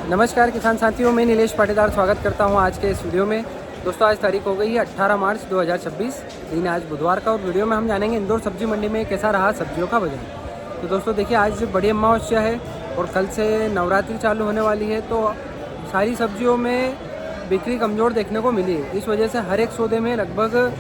नमस्कार किसान साथियों, मैं नीलेश पाटीदार स्वागत करता हूं आज के इस वीडियो में। दोस्तों आज तारीख हो गई है 18 मार्च 2026, दिन आज बुधवार का। और वीडियो में हम जानेंगे इंदौर सब्जी मंडी में कैसा रहा सब्जियों का बाजार। तो दोस्तों देखिए, आज बड़ी अमावस्या है और कल से नवरात्रि चालू होने वाली है, तो सारी सब्जियों में बिक्री कमज़ोर देखने को मिली है। इस वजह से हर एक सौदे में लगभग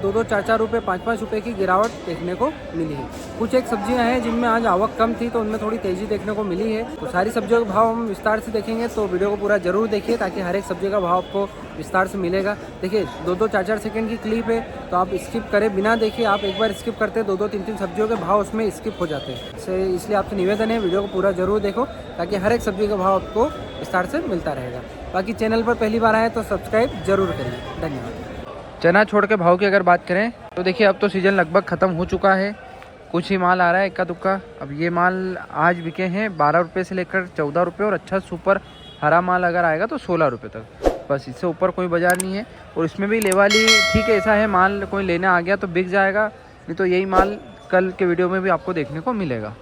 2-2, 4-4 रुपये, 5-5 रुपये की गिरावट देखने को मिली है। कुछ एक सब्जियां हैं जिनमें आज आवक कम थी, तो उनमें थोड़ी तेज़ी देखने को मिली है। तो सारी सब्जियों का भाव हम विस्तार से देखेंगे, तो वीडियो को पूरा जरूर देखिए ताकि हर एक सब्जी का भाव आपको विस्तार से मिलेगा। देखिए 2-2, 4-4 सेकंड की क्लिप है, तो आप स्किप करें बिना देखे। आप एक बार स्किप करते 2-2, 3-3 सब्जियों के भाव उसमें स्किप हो जाते हैं। इसलिए आपसे निवेदन है, वीडियो को पूरा जरूर देखो ताकि हर एक सब्जी का भाव आपको विस्तार से मिलता रहेगा। बाकी चैनल पर पहली बार आए तो सब्सक्राइब जरूर करिए। धन्यवाद। चना छोड़ के भाव की अगर बात करें तो देखिए, अब तो सीज़न लगभग ख़त्म हो चुका है। कुछ ही माल आ रहा है इक्का दुक्का। अब ये माल आज बिके हैं 12 रुपये से लेकर 14 रुपये, और अच्छा सुपर हरा माल अगर आएगा तो 16 रुपये तक। बस इससे ऊपर कोई बाज़ार नहीं है। और इसमें भी लेवाली ठीक है, ऐसा है माल कोई लेने आ गया तो बिक जाएगा, नहीं तो यही माल कल के वीडियो में भी आपको देखने को मिलेगा।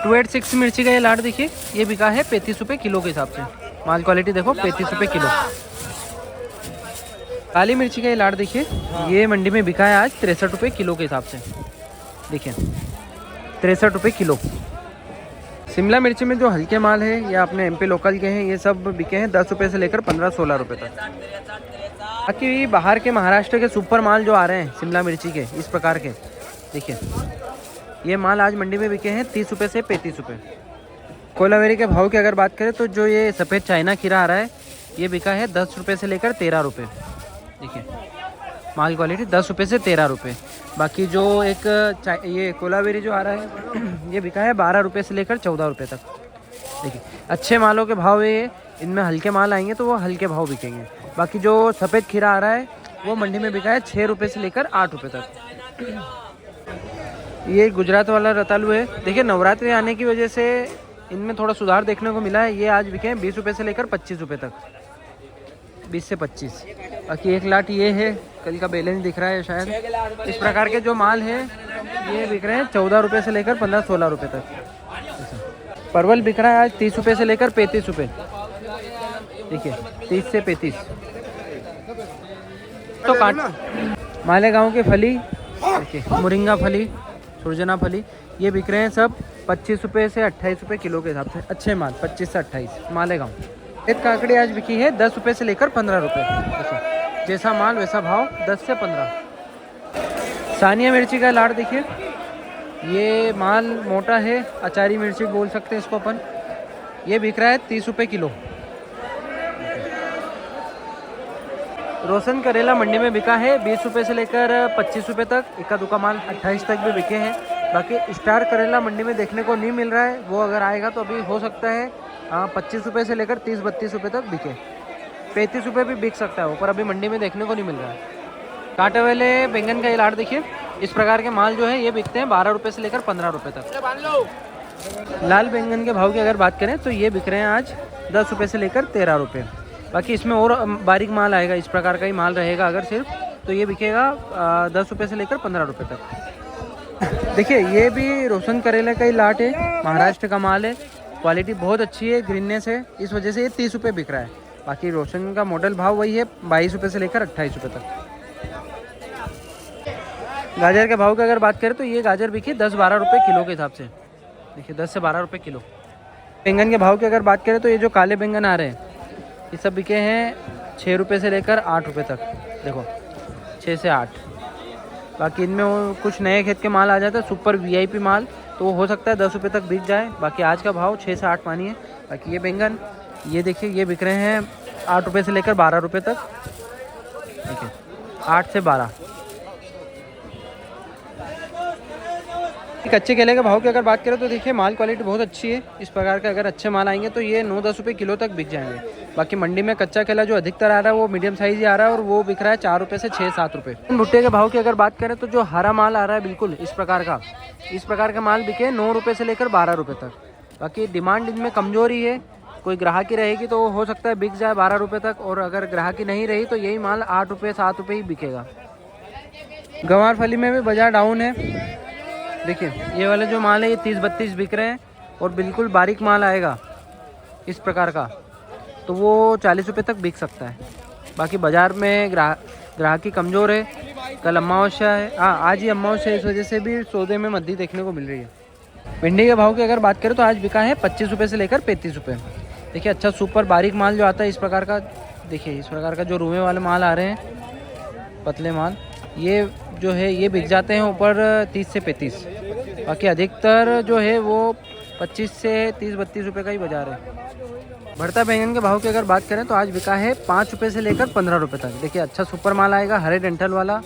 286 मिर्ची का ये लाट देखिए, ये बिका है 35 रुपये किलो के हिसाब से। माल क्वालिटी देखो, 35 रुपये किलो। काली मिर्ची का ये लाट देखिए, ये मंडी में बिका है आज 63 रुपये किलो के हिसाब से। देखिए 63 रुपये किलो। शिमला मिर्ची में जो हल्के माल है या अपने एमपी लोकल के हैं, ये सब बिके हैं 10 रुपये से लेकर 15-16 रुपये तक। बाकी बाहर के महाराष्ट्र के सुपर माल जो आ रहे हैं शिमला मिर्ची के इस प्रकार के, देखिए ये माल आज मंडी में बिके हैं 30 रुपये से 35 रुपये। कोलावेरी के भाव की अगर बात करें तो जो ये सफ़ेद चाइना खीरा आ रहा है, ये बिका है 10 रुपये से लेकर 13 रुपये। देखिए माल क्वालिटी 10 रुपये से 13 रुपये। बाकी जो एक ये कोलावेरी जो आ रहा है ये बिका है 12 रुपये से लेकर 14 रुपये तक। देखिए अच्छे मालों के भाव ये, इनमें हल्के माल आएंगे तो वो हल्के भाव बिकेंगे। बाकी जो सफ़ेद खीरा आ रहा है वो मंडी में बिका है 6 रुपये से लेकर 8 रुपये तक। ये गुजरात वाला रतालू है। देखिए नवरात्रि आने की वजह से इनमें थोड़ा सुधार देखने को मिला है। ये आज बिके हैं 20 रुपये से लेकर 25 रुपये तक, 20 से 25। बाकी एक लाट ये है, कल का बैलेंस दिख रहा है शायद। इस प्रकार के जो माल है ये बिक रहे हैं 14 रुपये से लेकर 15-16 रुपये तक। परवल बिक रहा है आज 30 रुपये से लेकर 35 रुपये। देखिए 30 से 35। तो काट मालेगांव की फली, देखिए मुरिंगा फली, सुरजना फली, ये बिक रहे हैं सब 25 रुपये से 28 रुपये किलो के हिसाब से। अच्छे माल 25 से 28 मालेगांव। एक काकड़ी आज बिकी है 10 रुपये से लेकर 15 रुपये। जैसा माल वैसा भाव, 10 से 15। सानिया मिर्ची का लाट देखिए, ये माल मोटा है, अचारी मिर्ची बोल सकते हैं इसको अपन। ये बिक रहा है 30 रुपये किलो। रोशन करेला मंडी में बिका है 20 रुपये से लेकर 25 रुपये तक। इक्का दुक्का माल 28 तक भी बिके हैं। बाकी स्टार करेला मंडी में देखने को नहीं मिल रहा है, वो अगर आएगा तो अभी हो सकता है 25 रुपये से लेकर 30-32 रुपये तक बिके। 35 रुपये भी बिक सकता है वो, पर अभी मंडी में देखने को नहीं मिल रहा है। कांटे वाले बैंगन का ये लाट देखिए, इस प्रकार के माल जो है ये बिकते हैं 12 रुपये से लेकर 15 रुपये तक। लाल बैंगन के भाव की अगर बात करें तो ये बिक रहे हैं आज 10 रुपये से लेकर 13 रुपये। बाकी इसमें और बारीक माल आएगा, इस प्रकार का ही माल रहेगा अगर सिर्फ, तो ये बिकेगा 10 रुपये से लेकर 15 रुपये तक। देखिए ये भी रोशन करेला का ही लाट है, महाराष्ट्र का माल है। क्वालिटी बहुत अच्छी है, ग्रीननेस है, इस वजह से ये 30 रुपये बिक रहा है। बाकी रोशन का मॉडल भाव वही है 22 रुपये से लेकर 28 रुपये तक। गाजर के भाव की अगर बात करें तो ये गाजर बिकी 10-12 रुपये किलो के हिसाब से। देखिए 10 से 12 रुपये किलो। बैंगन के भाव की अगर बात करें तो ये जो काले बैंगन आ रहे हैं ये सब बिके हैं 6 रुपये से लेकर 8 रुपये तक। देखो 6 से 8। बाकी इनमें वो कुछ नए खेत के माल आ जाते हैं, सुपर VIP माल, तो वो हो सकता है 10 रुपये तक बिक जाए। बाकी आज का भाव 6 से 8 मानिए। बाकी ये बैंगन ये देखिए, ये बिक रहे हैं 8 रुपये से लेकर 12 रुपये तक। देखिए 8 से 12। कच्चे केले के भाव की अगर बात करें तो देखिए माल क्वालिटी बहुत अच्छी है। इस प्रकार के अगर अच्छे माल आएंगे तो ये 9-10 रुपये किलो तक बिक जाएंगे। बाकी मंडी में कच्चा केला जो अधिकतर आ रहा है वो मीडियम साइज ही आ रहा है, और वो बिक रहा है 4 रुपये से 6-7 रुपये। भुट्टे के भाव की अगर बात करें तो जो हरा माल आ रहा है बिल्कुल इस प्रकार का माल बिके 9 रुपये से लेकर 12 रुपये तक। बाकी डिमांड इनमें कमजोरी है, कोई ग्राहकी रहेगी तो हो सकता है बिक जाए 12 रुपये तक, और अगर ग्राहकी नहीं रही तो यही माल 8 रुपये 7 रुपये ही बिकेगा। गंवार फली में भी बाजार डाउन है। देखिए ये वाले जो माल है ये 30-32 बिक रहे हैं, और बिल्कुल बारीक माल आएगा इस प्रकार का, तो वो 40 रुपये तक बिक सकता है। बाकी बाज़ार में ग्राहकी कमज़ोर है। कल अमावस्या है, हाँ आज ही अमावस्या है, इस वजह से भी सौदे में मंदी देखने को मिल रही है। भिंडी के भाव की अगर बात करें तो आज बिका है 25 रुपये से लेकर 35 रुपये। देखिए अच्छा सुपर बारीक माल जो आता है इस प्रकार का, देखिए इस प्रकार का जो रूमे वाले माल आ रहे हैं, पतले माल, ये जो है ये बिक जाते हैं ऊपर 30 से 35। बाकी अधिकतर जो है वो 25 से 30-32 रुपये का ही बाजार है। भरता बैंगन के भाव की अगर बात करें तो आज बिका है 5 रुपये से लेकर 15 रुपये तक। देखिए अच्छा सुपर माल आएगा, हरे डेंटल वाला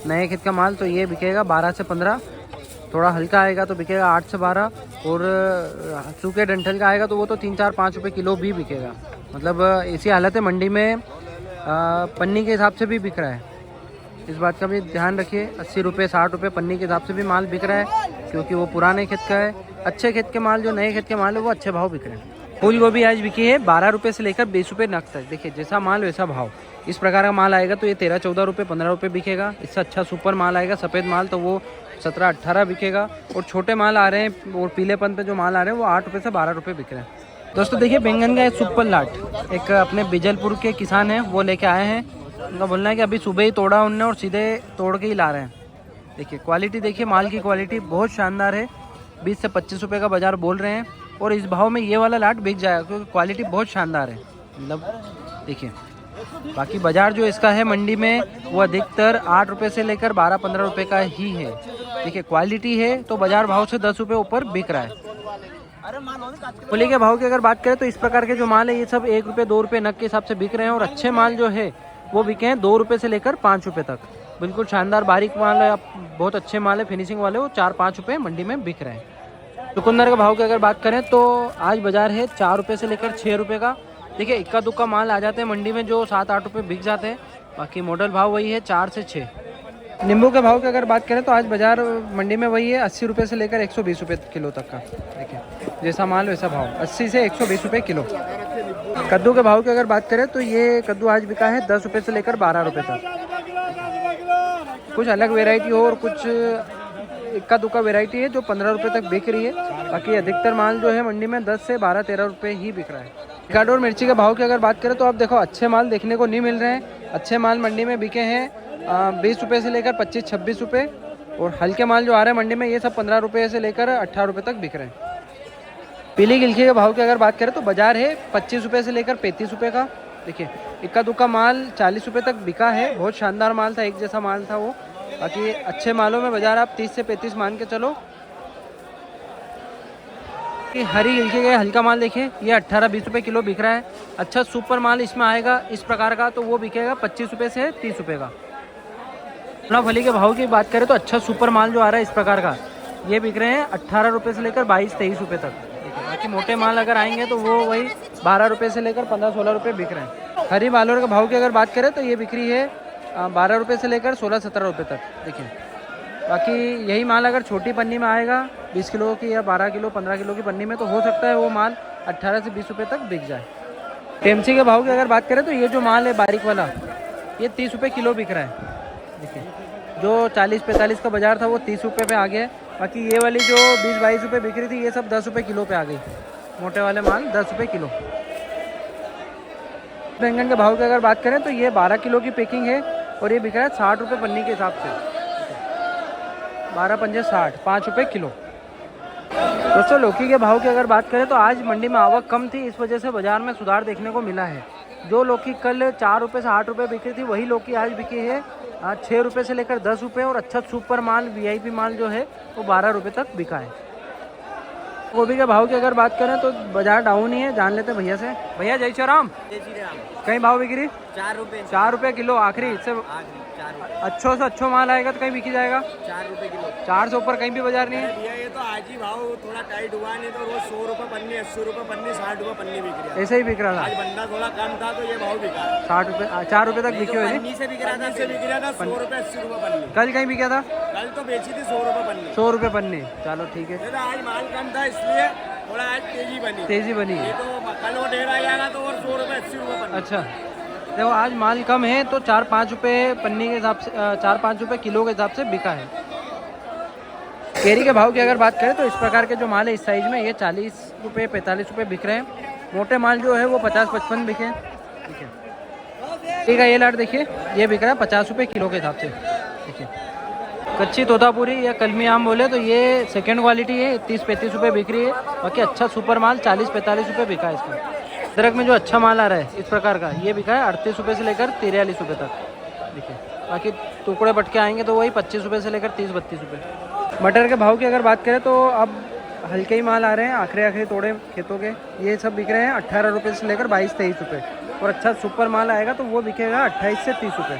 नए खेत का माल, तो ये बिकेगा 12 से 15। थोड़ा हल्का आएगा तो बिकेगा 8 से 12, और सूखे डंठल का आएगा तो वो तो 3-4-5 रुपये किलो भी बिकेगा। मतलब ऐसी हालत है मंडी में पन्नी के हिसाब से भी बिक रहा है, इस बात का भी ध्यान रखिए। 80 रुपये 60 रुपये पन्नी के हिसाब से भी माल बिक रहा है, क्योंकि वो पुराने खेत का है। अच्छे खेत के माल, जो नए खेत के माल है वो अच्छे भाव बिक रहे हैं। फूल गोभी आज बिकी है 12 रुपये से लेकर 20 रुपये नग तक। देखिए जैसा माल वैसा भाव। इस प्रकार का माल आएगा तो ये 13-14 रुपये 15 रुपये बिकेगा। इससे अच्छा सुपर माल आएगा सफ़ेद माल तो वो 17-18 बिकेगा। और छोटे माल आ रहे हैं और पीलेपन पे जो माल आ रहे हैं वो 8 रुपये से 12 रुपये बिक रहे हैं। दोस्तों देखिए बैंगन का एक सुपर लाट एक अपने बिजलपुर के किसान हैं वो लेके आए हैं। उनका बोलना है कि अभी सुबह ही तोड़ा उनने और सीधे तोड़ के ही ला रहे हैं। देखिए क्वालिटी, देखिए माल की क्वालिटी बहुत शानदार है। 20 से 25 रुपये का बाजार बोल रहे हैं, और इस भाव में ये वाला लाट बिक जाएगा क्योंकि क्वालिटी बहुत शानदार है। मतलब देखिए बाकी बाजार जो इसका है मंडी में वो अधिकतर 8 रुपये से लेकर 12-15 रुपये का ही है। देखिए क्वालिटी है तो बाजार भाव से 10 रुपये ऊपर बिक रहा है। मूली के भाव की अगर बात करें तो इस प्रकार के जो माल है ये सब 1 रुपये 2 रुपये नग के हिसाब से बिक रहे हैं, और अच्छे माल जो है वो बिके हैं 2 रुपये से लेकर 5 रुपये तक। बिल्कुल शानदार बारीक माल है, बहुत अच्छे माल है, फिनिशिंग वाले, वो 4-5 रुपये मंडी में बिक रहे हैं। चुकंदर के भाव की अगर बात करें तो आज बाजार है 4 रुपये से लेकर 6 रुपये का। देखिए इक्का दुक्का माल आ जाते हैं मंडी में जो 7-8 रुपये बिक जाते हैं। बाकी मॉडल भाव वही है 4 से 6। नींबू के भाव की अगर बात करें तो आज बाजार मंडी में वही है 80 रुपये से लेकर 120 रुपये किलो तक का। देखिए जैसा माल वैसा भाव, 80 से 120 रुपये किलो। कद्दू के भाव की अगर बात करें तो ये कद्दू आज बिका है 10 रुपये से लेकर 12 रुपये तक। कुछ अलग वेराइटी हो और कुछ इक्का दुक्का वेराइटी है जो 15 रुपये तक बिक रही है। बाकी अधिकतर माल जो है मंडी में 10 से 12-13 रुपये ही बिक रहा है। टमाटर और मिर्ची के भाव की अगर बात करें तो आप देखो अच्छे माल देखने को नहीं मिल रहे हैं। अच्छे माल मंडी में बिके हैं 20 रुपये से लेकर 25-26 रुपये, और हल्के माल जो आ रहे हैं मंडी में ये सब 15 रुपये से लेकर 18 रुपये तक बिक रहे हैं। पीली गिलकी के भाव की अगर बात करें तो बाजार है 25 रुपये से लेकर 35 रुपये का। देखिए इक्का दुक्का माल 40 रुपये तक बिका है, बहुत शानदार माल था, एक जैसा माल था वो। बाकी अच्छे मालों में बाजार आप 30 से 35 मान के चलो। कि हरी गिलकी का हल्का माल देखिए ये 18-20 रुपये किलो बिक रहा है। अच्छा सुपर माल इसमें आएगा इस प्रकार का तो वो बिकेगा 25 रुपये से 30 रुपये का। फली के भाव की बात करें तो अच्छा सुपर माल जो आ रहा है इस प्रकार का ये बिक रहे हैं 18 रुपये से लेकर 22-23 रुपये तक। बाकी मोटे माल अगर आएंगे तो वो वही 12 रुपये से लेकर 15-16 रुपये बिक रहे हैं। हरी बालोर के भाव की अगर बात करें तो ये बिक्री है 12 रुपये से लेकर 16-17 रुपये तक। देखिए बाकी यही माल अगर छोटी पन्नी में आएगा 20 किलो की या 12 किलो 15 किलो की पन्नी में तो हो सकता है वो माल 18 से 20 रुपये तक बिक जाए। टेमसी के भाव की अगर बात करें तो ये जो माल है बारीक वाला ये 30 रुपये किलो बिक रहा है। देखिए जो 40-45 का बाजार था वो 30 रुपये पे आ गया है। बाकी ये वाली जो 20-22 रुपये बिक रही थी ये सब 10 रुपये किलो पे आ गई। मोटे वाले माल 10 रुपये किलो। बैंगन के भाव की अगर बात करें तो ये 12 किलो की पैकिंग है और ये बिक रहा है 60 रुपये पन्नी के हिसाब से। 12 पंजे 60, 5 रुपये किलो। दोस्तों लौकी के भाव की अगर बात करें तो आज मंडी में आवक कम थी, इस वजह से बाजार में सुधार देखने को मिला है। जो लौकी कल 4 रुपये से 8 रुपये बिकी थी वही लौकी आज बिकी है 6 रुपये से लेकर 10 रुपये, और अच्छा सुपर माल VIP माल जो है वो 12 रुपये तक बिका है। गोभी के भाव की अगर बात करें तो बाजार डाउन ही है। जान लेते हैं भैया से। भैया जय श्री राम। कहीं भाव बिक्री 4 रुपये किलो आखिरी। इससे अच्छो से अच्छो माल आएगा तो कहीं बिकी जाएगा 4 रुपये किलो। 4 से ऊपर कहीं भी बाजार नहीं है भैया। ये तो आज ही भाव थोड़ा टाइट हुआ, नहीं तो रोज 100 रुपये पन्नी, 80 रुपये पन्नी, 60 रुपये पन्नी बिक रही है। ऐसे ही बिक रहा था। आज बंदा थोड़ा कम था तो ये भाव बिका 60 रुपये 4 रुपये तक बिके हुए। पन्नी से बिक रहा था 100 रुपये 80 रुपये पन्नी। कल कहीं बिका था? कल तो बेची थी 100 रुपये पन्नी। 100 रुपये पन्नी। चलो ठीक है। आज माल कम था इसलिए थोड़ा आज तेजी बनी। ये तो कल वो ढेर आ जाएगा तो और 100 रुपये 80 रुपये पन्नी। अच्छा देखो आज माल कम है तो 4-5 रुपये पन्नी के हिसाब से 4-5 रुपये किलो के हिसाब से बिका है। केरी के भाव की अगर बात करें तो इस प्रकार के जो माल है इस साइज में ये 40 रुपये 45 रुपये बिक रहे हैं। मोटे माल जो है वो 50-55 बिके। ठीक है, ये लाट देखिए, ये बिक रहा है 50 रुपये किलो के हिसाब से। देखिए कच्ची तोतापुरी या कलमी आम बोले तो ये सेकंड क्वालिटी है, 30-35 रुपये बिक रही है। बाकी अच्छा सुपर माल 40-45 रुपये बिका है इसका। अदरक में जो अच्छा माल आ रहा है इस प्रकार का, ये बिका है 38 रुपये से लेकर 43 रुपये तक। देखिए बाकी टुकड़े पटके आएंगे तो वही 25 रुपये से लेकर 30-32 रुपये। मटर के भाव की अगर बात करें तो अब हल्के ही माल आ रहे हैं, आखिरी तोड़े खेतों के, ये सब बिक रहे हैं 18 रुपये से लेकर 22-23 रुपये। और अच्छा सुपर माल आएगा तो वो बिकेगा 28 से 30 रुपये।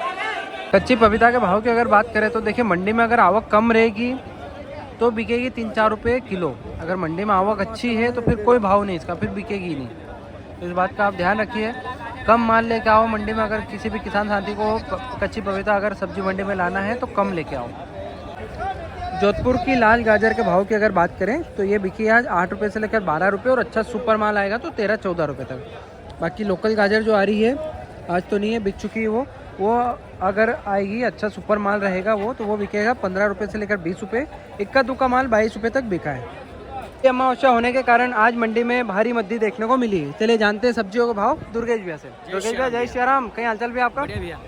कच्ची पपीता के भाव की अगर बात करें तो देखिए मंडी में अगर आवक कम रहेगी तो बिकेगी 3-4 रुपये किलो। अगर मंडी में आवक अच्छी है तो फिर कोई भाव नहीं इसका, फिर बिकेगी नहीं। तो इस बात का आप ध्यान रखिए, कम माल लेके आओ मंडी में। अगर किसी भी किसान साथी को कच्ची पपीता अगर सब्जी मंडी में लाना है तो कम लेके आओ। जोधपुर की लाल गाजर के भाव की अगर बात करें तो ये बिकी है आज 8 रुपये से लेकर 12 रुपये, और अच्छा सुपर माल आएगा तो 13-14 रुपये तक। बाकी लोकल गाजर जो आ रही है आज तो नहीं है, बिक चुकी है वो अगर आएगी, अच्छा सुपर माल रहेगा वो, तो वो बिकेगा 15 रुपये से लेकर 20 रुपये। इक्का दुक्का माल 22 रुपये तक बिका है। ये अमावस्या होने के कारण आज मंडी में भारी मद्दी देखने को मिली। चलिए जानते हैं सब्जियों का भाव दुर्गेश भैया से। दुर्गेश भैया जय श्री राम, कहीं हालचाल भी आपका? भैया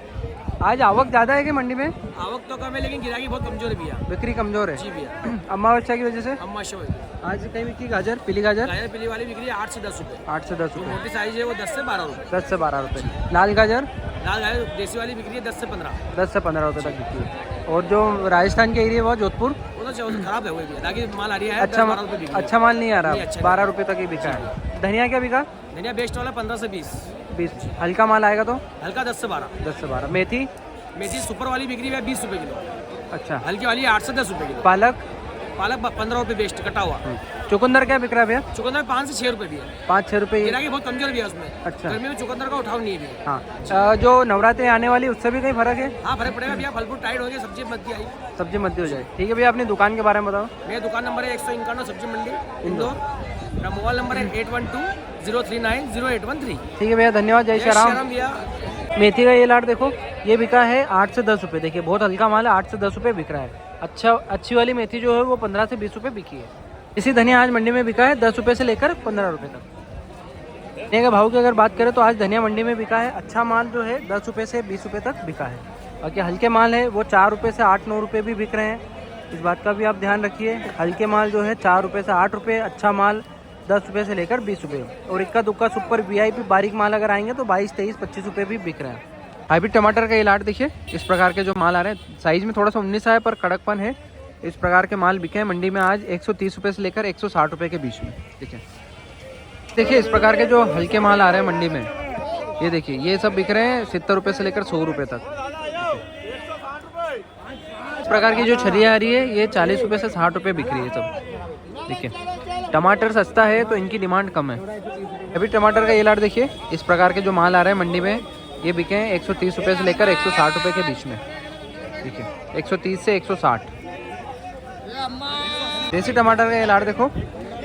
आज आवक ज़्यादा है कि मंडी में? आवक तो कम है लेकिन गिराकी बहुत कमजोर है भैया, बिक्री कमजोर है जी भैया, अमावस्या की वजह से। अमावस्या आज कहीं बिकी गाजर, पीली गाजर? गाजर पीली वाली बिक्री है 8 से 10 रुपये। 8 से 10 जो रुपये। मोटी साइज है वो 10 से 12 रुपये। 10 से 12 रुपये। लाल गाजर? लाल गाजर देसी वाली बिक्री है 10 से 15। 10 से 15 रुपये तक बिकी है। और जो राजस्थान के एरिया वो जोधपुर, वो तो खराब है वो भैया, ताकि माल आ रही है अच्छा 12 रुपये बिक्री। अच्छा माल नहीं आ रहा, नहीं, अच्छा 12 रुपये तक ही बिका है। धनिया क्या बिका? धनिया बेस्ट वाला 15 से 20। 20। हल्का माल आएगा तो हल्का 10 से 12। 10 से 12। मेथी? मेथी सुपर वाली बिक्री है 20 रुपये किलो। अच्छा। हल्की वाली 8 से 10 रुपये किलो। पालक? पालक 15 रुपये बेस्ट कटा हुआ। चुकंदर क्या बिक रहा है भैया? चुकंदर 5 से 6 रुपये भी है। 5-6 रुपये। गिराकी बहुत कमजोर भी है उसमें। अच्छा। गर्मी में चुकंदर का उठाव नहीं है भैया। हाँ, जो नवरात्रि आने वाली उससे भी कहीं फर्क है? हाँ फर्क पड़ेगा भैया, फल फ्रूट टाइट हो गया, सब्जी मध्य आई, सब्जी मध्य हो जाए। ठीक है भैया, अपनी दुकान के बारे में बताओ। मेरा दुकान नंबर है 151 सब्जी मंडी इंदौर। मेरा मोबाइल नंबर है 8120390813। ठीक है भैया, धन्यवाद। जय श्री राम भैया। मेथी का ये लाट देखो, ये बिका है 8 से 10 रुपये। देखिए बहुत हल्का माल है, 8 से 10 रुपये बिक रहा है। अच्छी वाली मेथी जो है वो 15 से 20 रुपये बिकी है। इसी धनिया आज मंडी में बिका है 10 रुपये से लेकर 15 रुपये तक। धनिया के भाव की अगर बात करें तो आज धनिया मंडी में बिका है अच्छा माल जो है 10 रुपये से 20 रुपये तक बिका है। बाकी हल्के माल है वो 4 रुपये से 8-9 रुपये भी बिक रहे हैं। इस बात का भी आप ध्यान रखिए। हल्के माल जो है 4 रुपये से 8 रुपये, अच्छा माल 10 रुपये से लेकर 20 रुपये। और इक्का दुक्का सुपर VIP बारीक माल अगर आएंगे तो 22, 23, 25 रुपये भी बिक रहे हैं। हाइब्रिड टमाटर का ये लाट देखिए, इस प्रकार के जो माल आ रहे हैं, साइज़ में थोड़ा सा 19 है पर कड़कपन है। इस प्रकार के माल बिके हैं मंडी में आज 130 रुपये से लेकर 160 रुपये के बीच में। देखिए इस प्रकार के जो हल्के माल आ रहे हैं मंडी में, ये देखिए ये सब बिक रहे हैं 70 रुपये से लेकर 100 रुपये तक। इस प्रकार की जो छरिया आ रही है ये 40 रुपये से 60 रुपये बिक रही है सब। देखिए टमाटर सस्ता है तो इनकी डिमांड कम है। अभी टमाटर का ये लाट देखिए, इस प्रकार के जो माल आ रहे हैं मंडी में ये बिके हैं 130 रुपये से लेकर 160 रुपये के बीच में। देखिए 130 से 160। देसी टमाटर का ये लाट देखो,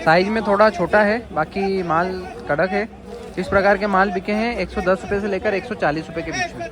साइज में थोड़ा छोटा है, बाकी माल कड़क है। इस प्रकार के माल बिके हैं 110 रुपये से लेकर 140 रुपये के बीच में।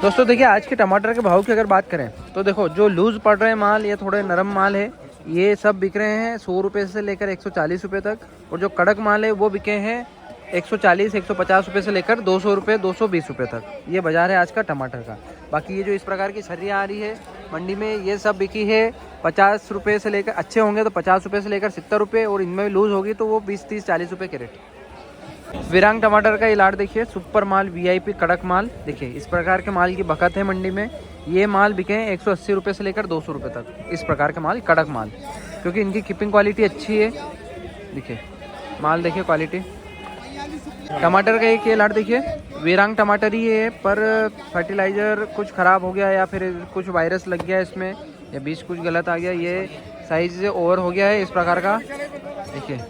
दोस्तों देखिए आज के टमाटर के भाव की अगर बात करें तो देखो जो लूज़ पड़ रहे हैं माल, ये थोड़े नरम माल है, ये सब बिक रहे हैं 100 रुपये से लेकर 140 रुपये तक। और जो कड़क माल है वो बिके हैं 140-150 रुपये से लेकर 200 रुपये 220 रुपये तक। ये बाज़ार है आज का टमाटर का। बाकी ये जो इस प्रकार की छर्रियाँ आ रही है मंडी में, ये सब बिकी है 50 रुपये से लेकर, अच्छे होंगे तो 50 रुपये से लेकर 70 रुपये, और इनमें लूज़ होगी तो वो 20, 30, 40 रुपये के रेट। विरांग टमाटर का ये लाट देखिए, सुपर माल VIP कड़क माल। देखिए इस प्रकार के माल की बखत है मंडी में। ये माल बिके हैं 180 रुपये से लेकर 200 रुपये तक। इस प्रकार के माल कड़क माल, क्योंकि इनकी कीपिंग क्वालिटी अच्छी है। देखिए माल देखिए क्वालिटी। टमाटर का एक ये लाट देखिए, विरांग टमाटर ही है पर फर्टिलाइज़र कुछ ख़राब हो गया या फिर कुछ वायरस लग गया इसमें, या बीज कुछ गलत आ गया, ये साइज़ ओवर हो गया है इस प्रकार का। देखिए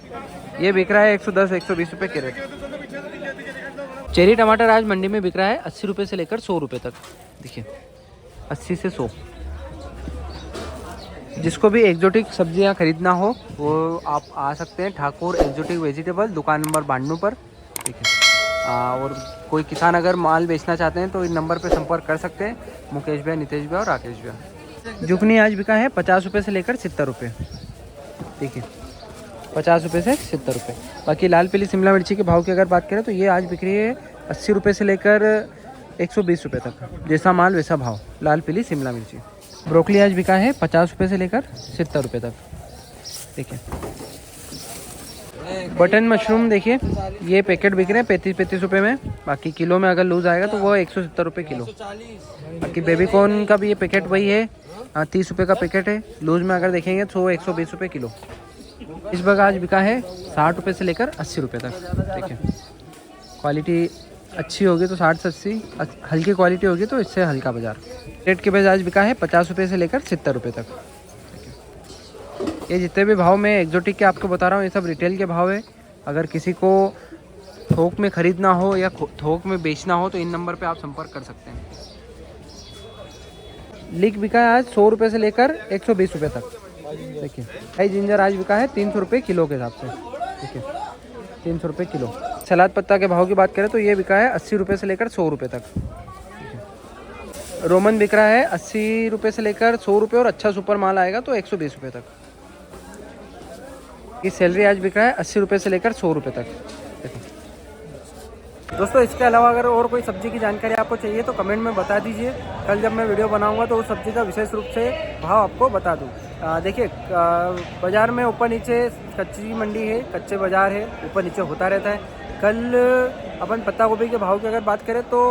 ये बिक रहा है 110-120 रुपये के रेट। चेरी टमाटर आज मंडी में बिक रहा है 80 रुपये से लेकर 100 रुपये तक। देखिए 80 से 100। जिसको भी एक्जोटिक सब्जियां खरीदना हो वो आप आ सकते हैं ठाकुर एक्जोटिक वेजिटेबल, दुकान नंबर 92 पर। ठीक है। और कोई किसान अगर माल बेचना चाहते हैं तो इन नंबर पर संपर्क कर सकते हैं, मुकेश भैया, नितेश भैया और राकेश भैया। जुकनी आज बिका है 50 रुपये से लेकर 70 रुपये। ठीक है, 50 रुपये से 70 रुपये। बाकी लाल पीली शिमला मिर्ची के भाव की अगर बात करें तो ये आज बिक रही है 80 रुपये से लेकर 120 रुपये तक, जैसा माल वैसा भाव। लाल पीली शिमला मिर्ची। ब्रोकली आज बिका है 50 रुपये से लेकर 70 रुपये तक। देखिए बटन मशरूम देखिए, ये पैकेट बिक रहे हैं 35 रुपये में। बाकी किलो में अगर लूज़ आएगा तो वो 170 रुपये किलो। बाकी बेबी कॉर्न का भी ये पैकेट वही है, 30 रुपये का पैकेट है। लूज़ में अगर देखेंगे तो 120 रुपये किलो। इस बग आज बिका है 60 रुपये से लेकर 80 रुपये तक। देखिए क्वालिटी अच्छी होगी तो 60 से 80, हल्की क्वालिटी होगी तो इससे हल्का बाजार। रेट के बेज आज बिका है 50 रुपये से लेकर 70 रुपये तक। ये जितने भी भाव मैं एक्जोटिक के आपको बता रहा हूँ ये सब रिटेल के भाव है। अगर किसी को थोक में ख़रीदना हो या थोक में बेचना हो तो इन नंबर पे आप संपर्क कर सकते हैं। लीक बिका है आज 100 रुपये से लेकर 120 रुपये तक। देखिए भाई जिंजर आज बिका है 300 रुपये किलो के हिसाब से। देखिए 300 रुपये किलो। सलाद पत्ता के भाव की बात करें तो ये बिका है 80 रुपये से लेकर 100 रुपये तक। रोमन बिक रहा है 80 रुपये से लेकर 100 रुपये और अच्छा सुपर माल आएगा तो 120 रुपये तक। ये सैलरी आज बिक रहा है 80 रुपये से लेकर 100 रुपये तक। देखो दोस्तों, इसके अलावा अगर और कोई सब्जी की जानकारी आपको चाहिए तो कमेंट में बता दीजिए। कल जब मैं वीडियो बनाऊंगा तो उस सब्जी का विशेष रूप से भाव आपको बता दूँ। देखिए बाज़ार में ऊपर नीचे कच्ची मंडी है, कच्चे बाज़ार है, ऊपर नीचे होता रहता है। कल अपन पत्ता गोभी के भाव की अगर बात करें तो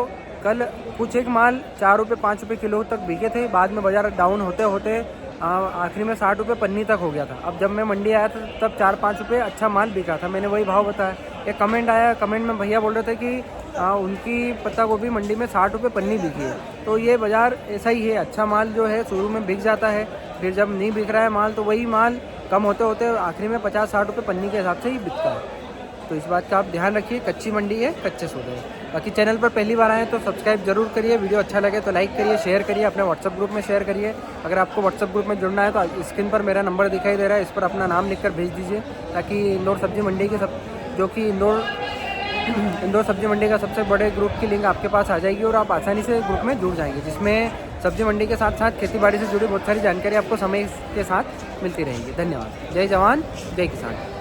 कल कुछ एक माल 4 रुपये 5 रुपये किलो तक बिके थे। बाद में बाज़ार डाउन होते होते आखिरी में 60 रुपये पन्नी तक हो गया था। अब जब मैं मंडी आया था तब 4-5 रुपये अच्छा माल बिका था। मैंने वही भाव बताया। एक कमेंट आया, कमेंट में भैया बोल रहे थे कि उनकी पत्ता गोभी मंडी में 60 रुपये पन्नी बिकी है। तो ये बाज़ार ऐसा ही है, अच्छा माल जो है शुरू में बिक जाता है, फिर जब नहीं बिक रहा है माल तो वही माल कम होते होते आखिरी में 50-60 रुपये पन्नी के हिसाब से ही बिकता है। तो इस बात का आप ध्यान रखिए। कच्ची मंडी है, कच्चे सौदे हैं। बाकी चैनल पर पहली बार आए तो सब्सक्राइब जरूर करिए। वीडियो अच्छा लगे तो लाइक करिए, शेयर करिए, अपने व्हाट्सअप ग्रुप में शेयर करिए। अगर आपको व्हाट्सअप ग्रुप में जुड़ना है तो स्क्रीन पर मेरा नंबर दिखाई दे रहा है, इस पर अपना नाम लिखकर भेज दीजिए ताकि इंदौर सब्जी मंडी के जो कि इंदौर सब्जी मंडी का सबसे बड़े ग्रुप की लिंक आपके पास आ जाएगी और आप आसानी से ग्रुप में जुड़ जाएंगे, जिसमें सब्जी मंडी के साथ साथ खेती बाड़ी से जुड़ी बहुत सारी जानकारी आपको समय के साथ मिलती रहेगी। धन्यवाद। जय जवान जय किसान।